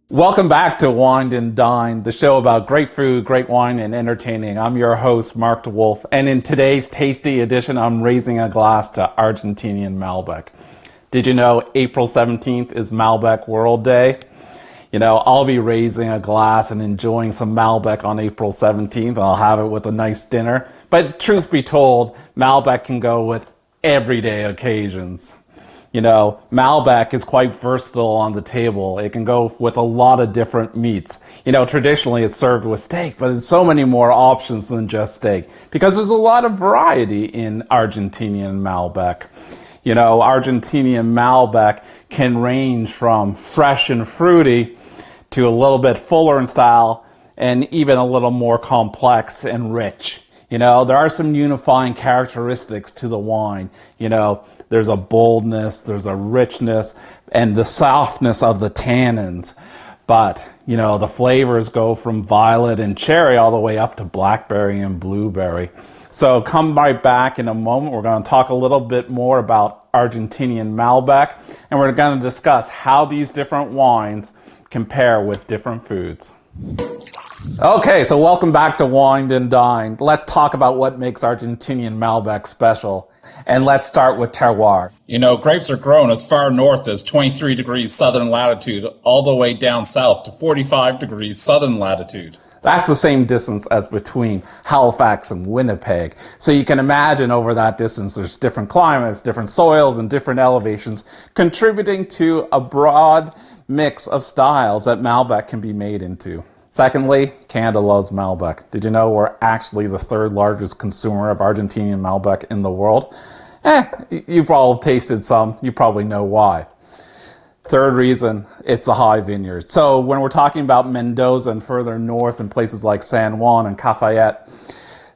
Welcome back to Wine and Dine, the show about great food, great wine, and entertaining. I'm your host, Mark DeWolf, and in today's tasty edition, I'm raising a glass to Argentinian Malbec. Did you know April 17th is Malbec World Day? You know, I'll be raising a glass and enjoying some Malbec on April 17th. I'll have it with a nice dinner. But truth be told, Malbec can go with everyday occasions. You know, Malbec is quite versatile on the table. It can go with a lot of different meats. You know, traditionally it's served with steak, but there's so many more options than just steak because there's a lot of variety in Argentinian Malbec. You know, Argentinian Malbec can range from fresh and fruity to a little bit fuller in style and even a little more complex and rich. You know, there are some unifying characteristics to the wine. You know, there's a boldness, there's a richness, and the softness of the tannins. But, you know, the flavors go from violet and cherry all the way up to blackberry and blueberry. So come right back in a moment. We're going to talk a little bit more about Argentinian Malbec, and we're going to discuss how these different wines compare with different foods. Okay, so welcome back to Wine and Dine. Let's talk about what makes Argentinian Malbec special. And let's start with terroir. You know, grapes are grown as far north as 23 degrees southern latitude, all the way down south to 45 degrees southern latitude. That's the same distance as between Halifax and Winnipeg. So you can imagine over that distance there's different climates, different soils, and different elevations contributing to a broad mix of styles that Malbec can be made into. Secondly, Canada loves Malbec. Did you know we're actually the third largest consumer of Argentinian Malbec in the world? You've all tasted some. You probably know why. Third reason, it's the high vineyards. So when we're talking about Mendoza and further north in places like San Juan and Cafayate,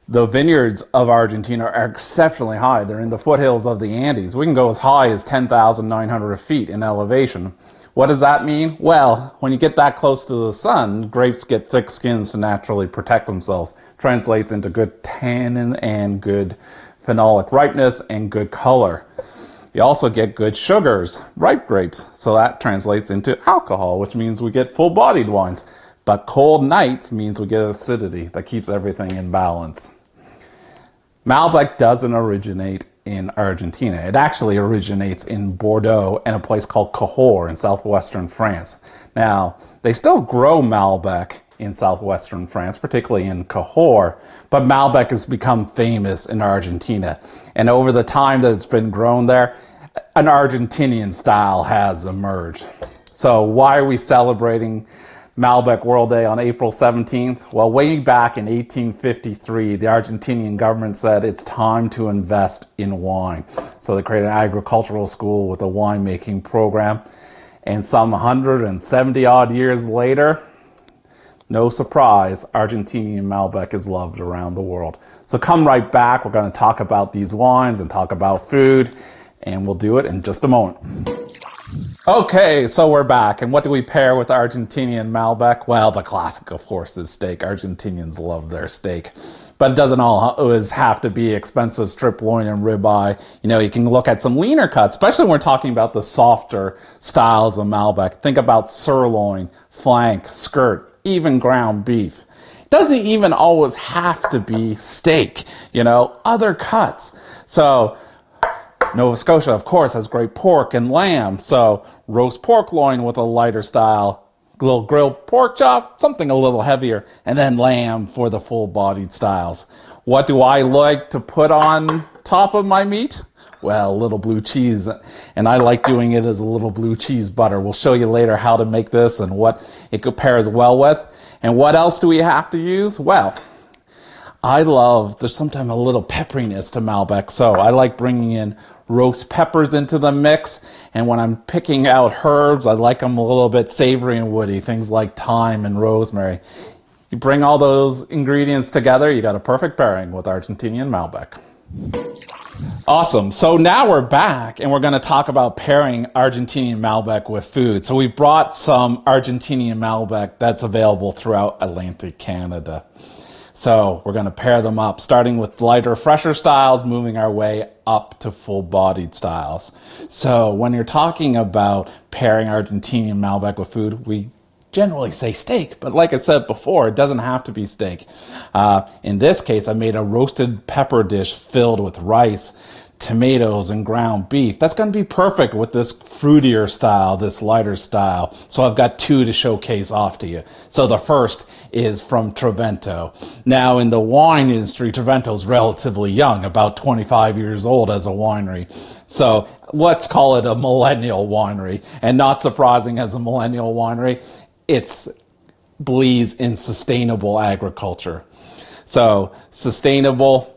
the vineyards of Argentina are exceptionally high. They're in the foothills of the Andes. We can go as high as 10,900 feet in elevation. What does that mean? Well, when you get that close to the sun, grapes get thick skins to naturally protect themselves. Translates into good tannin and good phenolic ripeness and good color. You also get good sugars, ripe grapes, so that translates into alcohol, which means we get full-bodied wines. But cold nights means we get acidity that keeps everything in balance. Malbec doesn't originate in Argentina. It actually originates in Bordeaux and a place called Cahors in southwestern France. Now, they still grow Malbec in southwestern France, particularly in Cahors, but Malbec has become famous in Argentina. And over the time that it's been grown there, an Argentinian style has emerged. So why are we celebrating Malbec World Day on April 17th? Well, way back in 1853, the Argentinian government said it's time to invest in wine. So they created an agricultural school with a winemaking program. And some 170 odd years later, no surprise, Argentinian Malbec is loved around the world. So come right back. We're going to talk about these wines and talk about food, and we'll do it in just a moment. Okay, so we're back, and what do we pair with Argentinian Malbec? Well, the classic, of course, is steak. Argentinians love their steak. But it doesn't always have to be expensive strip loin and ribeye. You know, you can look at some leaner cuts, especially when we're talking about the softer styles of Malbec. Think about sirloin, flank, skirt, even ground beef. It doesn't even always have to be steak, you know, other cuts. So Nova Scotia, of course, has great pork and lamb, so roast pork loin with a lighter style, little grilled pork chop, something a little heavier, and then lamb for the full-bodied styles. What do I like to put on top of my meat? Well, a little blue cheese, and I like doing it as a little blue cheese butter. We'll show you later how to make this and what it pairs well with. And what else do we have to use? Well, there's sometimes a little pepperiness to Malbec, so I like bringing in roast peppers into the mix, and when I'm picking out herbs, I like them a little bit savory and woody, things like thyme and rosemary. You bring all those ingredients together, you got a perfect pairing with Argentinian Malbec. Awesome. So now we're back, and we're going to talk about pairing Argentinian Malbec with food. So we brought some Argentinian Malbec that's available throughout Atlantic Canada. So we're going to pair them up, starting with lighter, fresher styles, moving our way up to full-bodied styles. So when you're talking about pairing Argentinian Malbec with food, we generally say steak, but like I said before, it doesn't have to be steak. In this case, I made a roasted pepper dish filled with rice, tomatoes, and ground beef. That's going to be perfect with this fruitier style, this lighter style. So I've got two to showcase off to you. So the first is from Trevento. Now, in the wine industry, Trevento is relatively young, about 25 years old as a winery. So let's call it a millennial winery. And not surprising, as a millennial winery, it's believes in sustainable agriculture. So sustainable,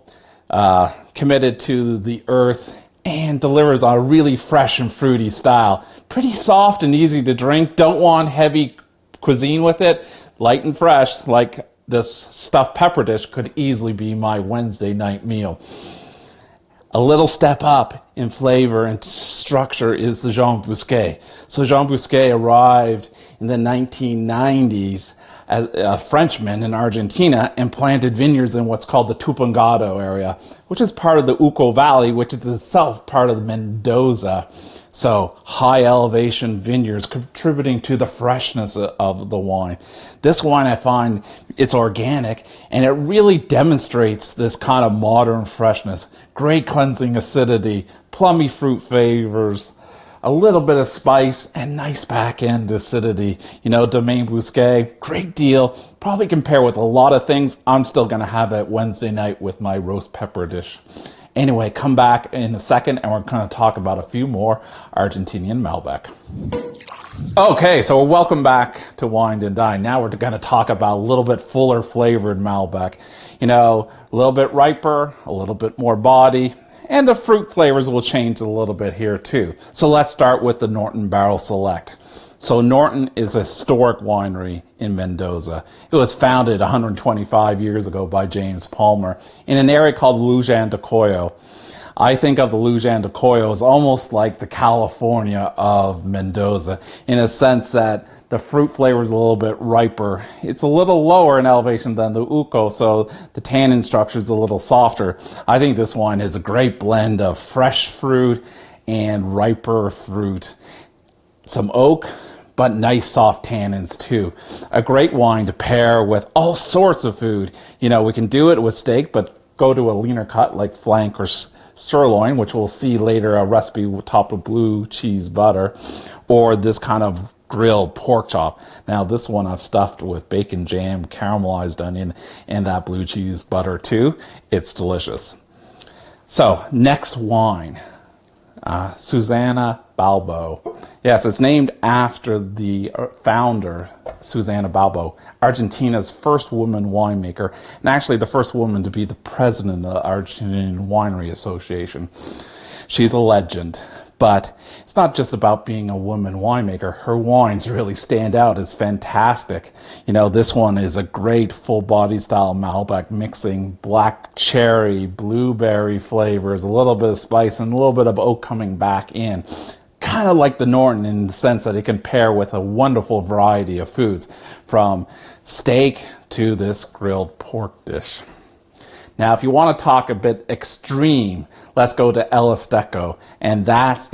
committed to the earth, and delivers a really fresh and fruity style. Pretty soft and easy to drink. Don't want heavy cuisine with it. Light and fresh, like this stuffed pepper dish, could easily be my Wednesday night meal. A little step up in flavor and structure is the Jean Bousquet. So Jean Bousquet arrived in the 1990s as a Frenchman in Argentina and planted vineyards in what's called the Tupangado area, which is part of the Uco Valley, which is itself part of Mendoza. So high elevation vineyards contributing to the freshness of the wine. This wine, I find, it's organic, and it really demonstrates this kind of modern freshness. Great cleansing acidity, plummy fruit flavors, a little bit of spice, and nice back end acidity. You know, Domaine Bousquet, great deal. Probably compare with a lot of things. I'm still going to have it Wednesday night with my roast pepper dish. Anyway, come back in a second and we're going to talk about a few more Argentinian Malbec. Okay, so welcome back to Wine and Dine. Now we're going to talk about a little bit fuller flavored Malbec. You know, a little bit riper, a little bit more body, and the fruit flavors will change a little bit here too. So let's start with the Norton Barrel Select. So Norton is a historic winery in Mendoza. It was founded 125 years ago by James Palmer in an area called Lujan de Cuyo. I think of the Lujan de Cuyo as almost like the California of Mendoza, in a sense that the fruit flavor is a little bit riper. It's a little lower in elevation than the Uco, so the tannin structure is a little softer. I think this wine is a great blend of fresh fruit and riper fruit. Some oak, but nice soft tannins too. A great wine to pair with all sorts of food. You know, we can do it with steak, but go to a leaner cut like flank or sirloin, which we'll see later, a recipe topped with blue cheese butter, or this kind of grilled pork chop. Now this one I've stuffed with bacon jam, caramelized onion, and that blue cheese butter too. It's delicious. So next wine, Susana Balbo. Yes, it's named after the founder, Susana Balbo, Argentina's first woman winemaker, and actually the first woman to be the president of the Argentinian Winery Association. She's a legend, but it's not just about being a woman winemaker. Her wines really stand out as fantastic. You know, this one is a great full-body style Malbec, mixing black cherry, blueberry flavors, a little bit of spice, and a little bit of oak coming back in. Kind of like the Norton in the sense that it can pair with a wonderful variety of foods, from steak to this grilled pork dish. Now, if you want to talk a bit extreme, let's go to El Esteco, and that's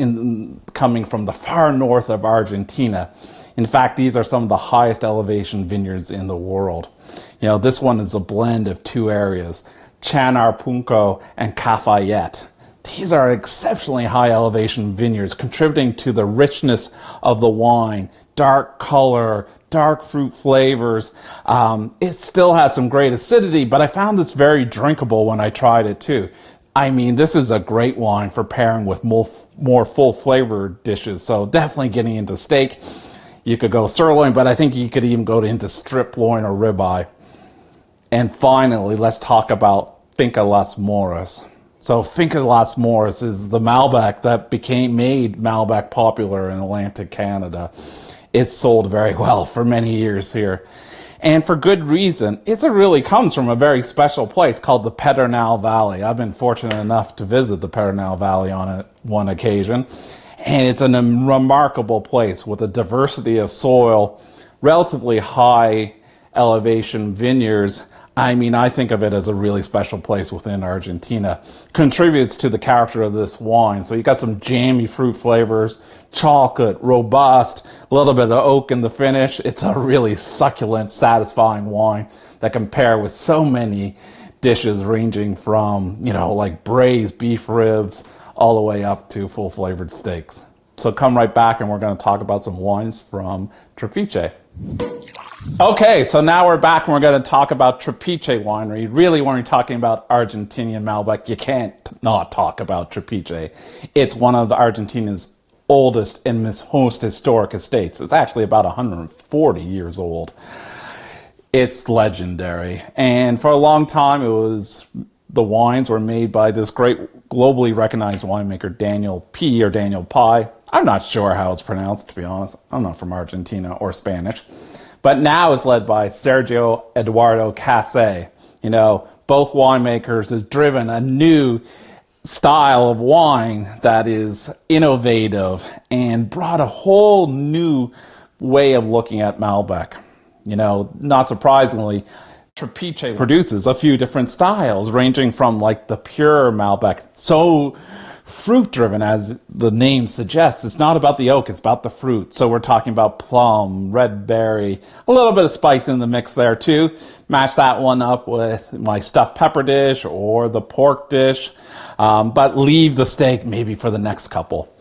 coming from the far north of Argentina. In fact, these are some of the highest elevation vineyards in the world. You know, this one is a blend of two areas, Chanarpunco and Cafayete. These are exceptionally high elevation vineyards, contributing to the richness of the wine, dark color, dark fruit flavors. It still has some great acidity, but I found this very drinkable when I tried it too. I mean, this is a great wine for pairing with more full flavored dishes. So definitely getting into steak. You could go sirloin, but I think you could even go into strip loin or ribeye. And finally, let's talk about Finca Las Moras. So Finca Las Moras is the Malbec that made Malbec popular in Atlantic Canada. It's sold very well for many years here, and for good reason. It really comes from a very special place called the Pedernal Valley. I've been fortunate enough to visit the Pedernal Valley on one occasion, and it's a remarkable place with a diversity of soil, relatively high elevation vineyards, I mean, I think of it as a really special place within Argentina. Contributes to the character of this wine. So you got some jammy fruit flavors, chocolate, robust, a little bit of oak in the finish. It's a really succulent, satisfying wine that can pair with so many dishes ranging from, like braised beef ribs all the way up to full flavored steaks. So come right back and we're going to talk about some wines from Trapezium. Okay, so now we're back and we're going to talk about Trapezium Winery. Really, when we're talking about Argentinian Malbec, you can't not talk about Trapezium. It's one of Argentina's oldest and most historic estates. It's actually about 140 years old. It's legendary. And for a long time, the wines were made by this great globally recognized winemaker, Daniel P. or Daniel Pi. I'm not sure how it's pronounced, to be honest. I'm not from Argentina or Spanish. But now it's led by Sergio Eduardo Casé. Both winemakers have driven a new style of wine that is innovative and brought a whole new way of looking at Malbec. Not surprisingly, Trapezium produces a few different styles, ranging from like the pure Malbec, so fruit-driven, as the name suggests. It's not about the oak, it's about the fruit. So we're talking about plum, red berry, a little bit of spice in the mix there too. Match that one up with my stuffed pepper dish or the pork dish, but leave the steak maybe for the next couple.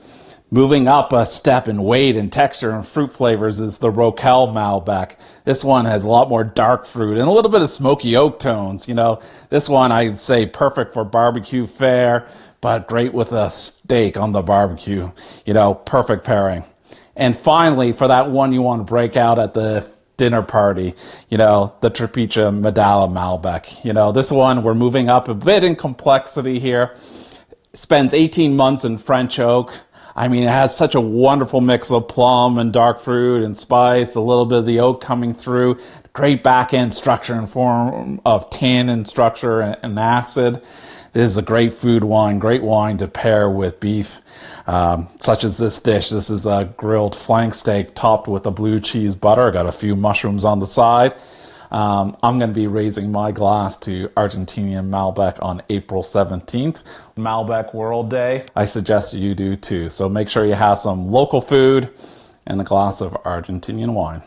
Moving up a step in weight and texture and fruit flavors is the Roquel Malbec. This one has a lot more dark fruit and a little bit of smoky oak tones. This one I'd say perfect for barbecue fare, but great with a steak on the barbecue. Perfect pairing. And finally, for that one you want to break out at the dinner party, the Trapezium Medalla Malbec. This one, we're moving up a bit in complexity here. Spends 18 months in French oak. I mean, it has such a wonderful mix of plum and dark fruit and spice, a little bit of the oak coming through, great back end structure in form of tannin structure and acid. This is a great food wine, great wine to pair with beef, such as this dish. This is a grilled flank steak topped with a blue cheese butter. I got a few mushrooms on the side. I'm going to be raising my glass to Argentinian Malbec on April 17th, Malbec World Day. I suggest you do too. So make sure you have some local food and a glass of Argentinian wine.